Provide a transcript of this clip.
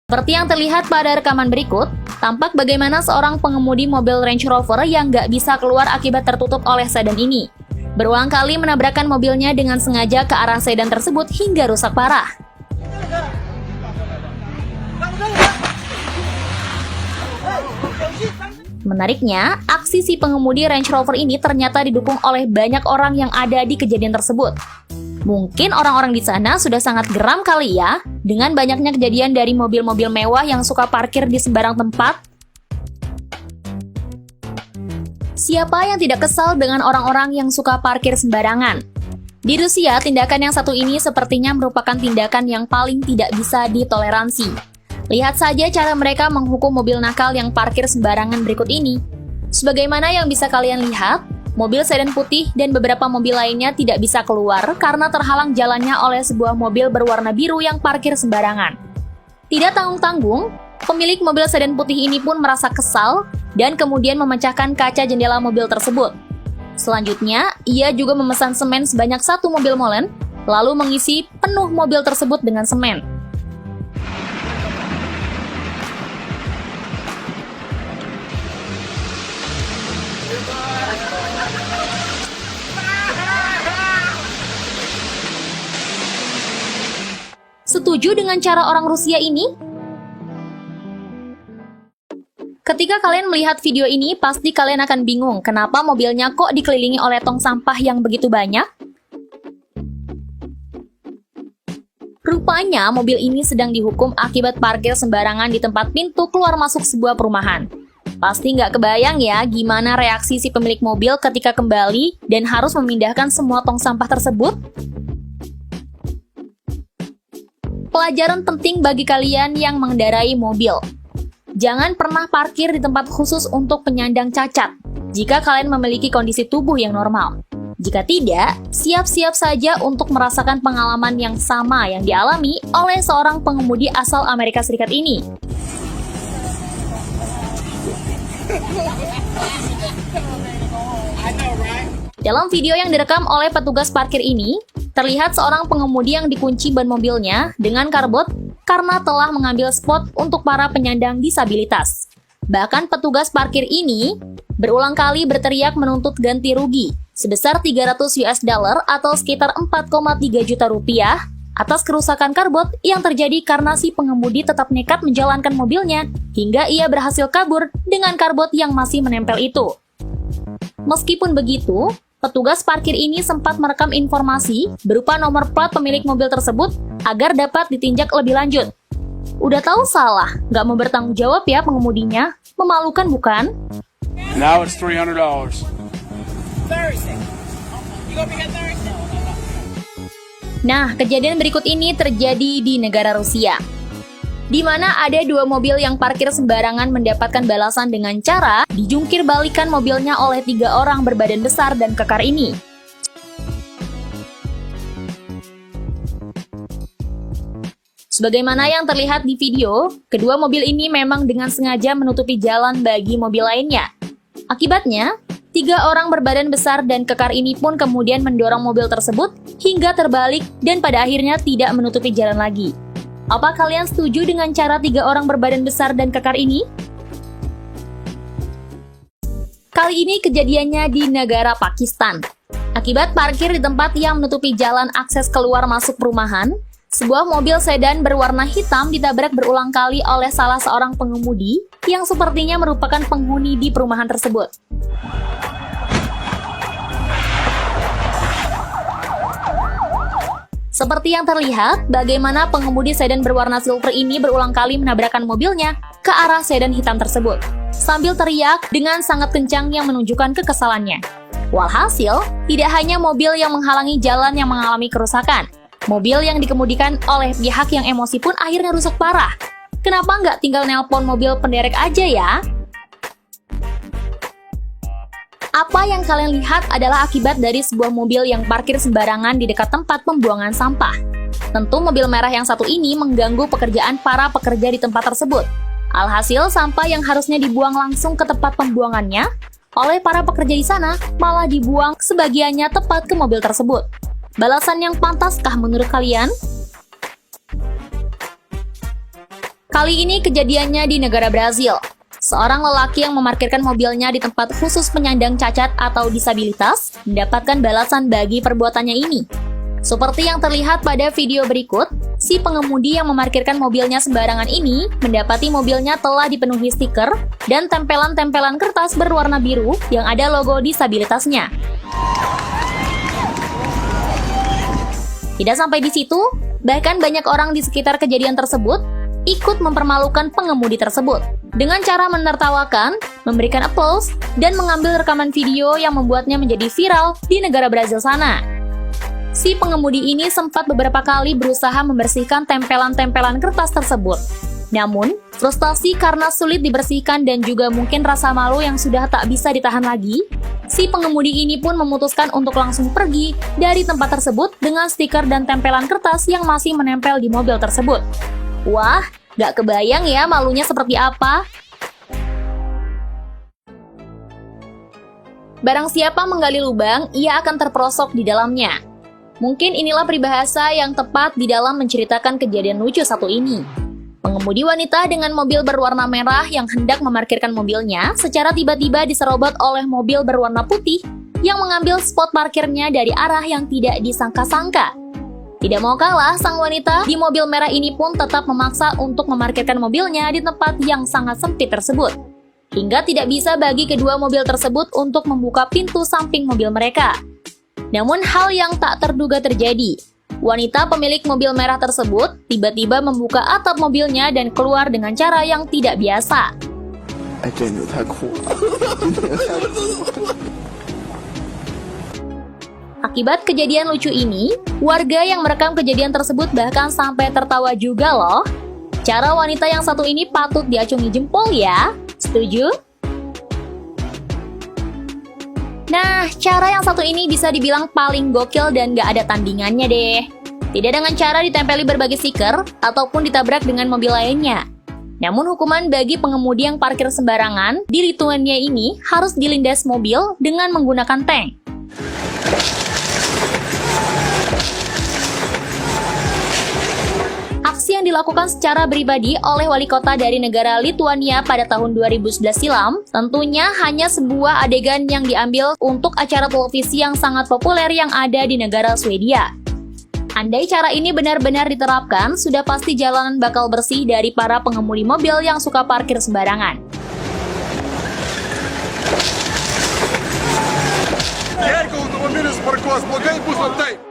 Seperti yang terlihat pada rekaman berikut, tampak bagaimana seorang pengemudi mobil Range Rover yang nggak bisa keluar akibat tertutup oleh sedan ini. Berulang kali menabrakkan mobilnya dengan sengaja ke arah sedan tersebut hingga rusak parah. Menariknya, aksi si pengemudi Range Rover ini ternyata didukung oleh banyak orang yang ada di kejadian tersebut. Mungkin orang-orang di sana sudah sangat geram kali ya, dengan banyaknya kejadian dari mobil-mobil mewah yang suka parkir di sembarang tempat. Siapa yang tidak kesal dengan orang-orang yang suka parkir sembarangan? Di Rusia, tindakan yang satu ini sepertinya merupakan tindakan yang paling tidak bisa ditoleransi. Lihat saja cara mereka menghukum mobil nakal yang parkir sembarangan berikut ini. Sebagaimana yang bisa kalian lihat, mobil sedan putih dan beberapa mobil lainnya tidak bisa keluar karena terhalang jalannya oleh sebuah mobil berwarna biru yang parkir sembarangan. Tidak tanggung-tanggung, pemilik mobil sedan putih ini pun merasa kesal dan kemudian memecahkan kaca jendela mobil tersebut. Selanjutnya, ia juga memesan semen sebanyak 1 mobil molen, lalu mengisi penuh mobil tersebut dengan semen. Setuju dengan cara orang Rusia ini? Ketika kalian melihat video ini, pasti kalian akan bingung kenapa mobilnya kok dikelilingi oleh tong sampah yang begitu banyak? Rupanya mobil ini sedang dihukum akibat parkir sembarangan di tempat pintu keluar masuk sebuah perumahan. Pasti nggak kebayang ya gimana reaksi si pemilik mobil ketika kembali dan harus memindahkan semua tong sampah tersebut? Pelajaran penting bagi kalian yang mengendarai mobil. Jangan pernah parkir di tempat khusus untuk penyandang cacat jika kalian memiliki kondisi tubuh yang normal. Jika tidak, siap-siap saja untuk merasakan pengalaman yang sama yang dialami oleh seorang pengemudi asal Amerika Serikat ini. Dalam video yang direkam oleh petugas parkir ini, terlihat seorang pengemudi yang dikunci ban mobilnya dengan karbot karena telah mengambil spot untuk para penyandang disabilitas. Bahkan petugas parkir ini berulang kali berteriak menuntut ganti rugi sebesar $300 atau sekitar 4,3 juta rupiah atas kerusakan karbot yang terjadi karena si pengemudi tetap nekat menjalankan mobilnya hingga ia berhasil kabur dengan karbot yang masih menempel itu. Meskipun begitu, petugas parkir ini sempat merekam informasi berupa nomor plat pemilik mobil tersebut agar dapat ditinjak lebih lanjut. Udah tahu salah, nggak mau bertanggung jawab ya pengemudinya. Memalukan bukan? Now it's $300. Nah, kejadian berikut ini terjadi di negara Rusia, di mana ada 2 mobil yang parkir sembarangan mendapatkan balasan dengan cara dijungkir balikan mobilnya oleh 3 orang berbadan besar dan kekar ini. Sebagaimana yang terlihat di video, kedua mobil ini memang dengan sengaja menutupi jalan bagi mobil lainnya. Akibatnya, 3 orang berbadan besar dan kekar ini pun kemudian mendorong mobil tersebut hingga terbalik dan pada akhirnya tidak menutupi jalan lagi. Apa kalian setuju dengan cara 3 orang berbadan besar dan kekar ini? Kali ini kejadiannya di negara Pakistan. Akibat parkir di tempat yang menutupi jalan akses keluar masuk perumahan, sebuah mobil sedan berwarna hitam ditabrak berulang kali oleh salah seorang pengemudi yang sepertinya merupakan penghuni di perumahan tersebut. Seperti yang terlihat, bagaimana pengemudi sedan berwarna silver ini berulang kali menabrakkan mobilnya ke arah sedan hitam tersebut, sambil teriak dengan sangat kencang yang menunjukkan kekesalannya. Walhasil, tidak hanya mobil yang menghalangi jalan yang mengalami kerusakan, mobil yang dikemudikan oleh pihak yang emosi pun akhirnya rusak parah. Kenapa nggak tinggal nelpon mobil penderek aja ya? Apa yang kalian lihat adalah akibat dari sebuah mobil yang parkir sembarangan di dekat tempat pembuangan sampah. Tentu mobil merah yang satu ini mengganggu pekerjaan para pekerja di tempat tersebut. Alhasil, sampah yang harusnya dibuang langsung ke tempat pembuangannya oleh para pekerja di sana malah dibuang sebagiannya tepat ke mobil tersebut. Balasan yang pantaskah menurut kalian? Kali ini kejadiannya di negara Brazil. Seorang lelaki yang memarkirkan mobilnya di tempat khusus penyandang cacat atau disabilitas mendapatkan balasan bagi perbuatannya ini. Seperti yang terlihat pada video berikut, si pengemudi yang memarkirkan mobilnya sembarangan ini mendapati mobilnya telah dipenuhi stiker dan tempelan-tempelan kertas berwarna biru yang ada logo disabilitasnya. Tidak sampai di situ, bahkan banyak orang di sekitar kejadian tersebut ikut mempermalukan pengemudi tersebut dengan cara menertawakan, memberikan applause, dan mengambil rekaman video yang membuatnya menjadi viral di negara Brazil sana. Si pengemudi ini sempat beberapa kali berusaha membersihkan tempelan-tempelan kertas tersebut. Namun, frustasi karena sulit dibersihkan dan juga mungkin rasa malu yang sudah tak bisa ditahan lagi, si pengemudi ini pun memutuskan untuk langsung pergi dari tempat tersebut dengan stiker dan tempelan kertas yang masih menempel di mobil tersebut. Wah, gak kebayang ya malunya seperti apa? Barang siapa menggali lubang, ia akan terperosok di dalamnya. Mungkin inilah peribahasa yang tepat di dalam menceritakan kejadian lucu satu ini. Pengemudi wanita dengan mobil berwarna merah yang hendak memarkirkan mobilnya secara tiba-tiba diserobot oleh mobil berwarna putih yang mengambil spot parkirnya dari arah yang tidak disangka-sangka. Tidak mau kalah, sang wanita di mobil merah ini pun tetap memaksa untuk memarkirkan mobilnya di tempat yang sangat sempit tersebut. Hingga tidak bisa bagi kedua mobil tersebut untuk membuka pintu samping mobil mereka. Namun hal yang tak terduga terjadi. Wanita pemilik mobil merah tersebut tiba-tiba membuka atap mobilnya dan keluar dengan cara yang tidak biasa. Akibat kejadian lucu ini, warga yang merekam kejadian tersebut bahkan sampai tertawa juga loh. Cara wanita yang satu ini patut diacungi jempol ya. Setuju? Nah, cara yang satu ini bisa dibilang paling gokil dan gak ada tandingannya deh. Tidak dengan cara ditempeli berbagai stiker ataupun ditabrak dengan mobil lainnya. Namun hukuman bagi pengemudi yang parkir sembarangan di Lithuania ini harus dilindas mobil dengan menggunakan tank. Aksi yang dilakukan secara pribadi oleh wali kota dari negara Lithuania pada tahun 2011 silam tentunya hanya sebuah adegan yang diambil untuk acara televisi yang sangat populer yang ada di negara Swedia. Andai cara ini benar-benar diterapkan, sudah pasti jalanan bakal bersih dari para pengemudi mobil yang suka parkir sembarangan. Ярко автомобиль спаркував, спокійно, пусто.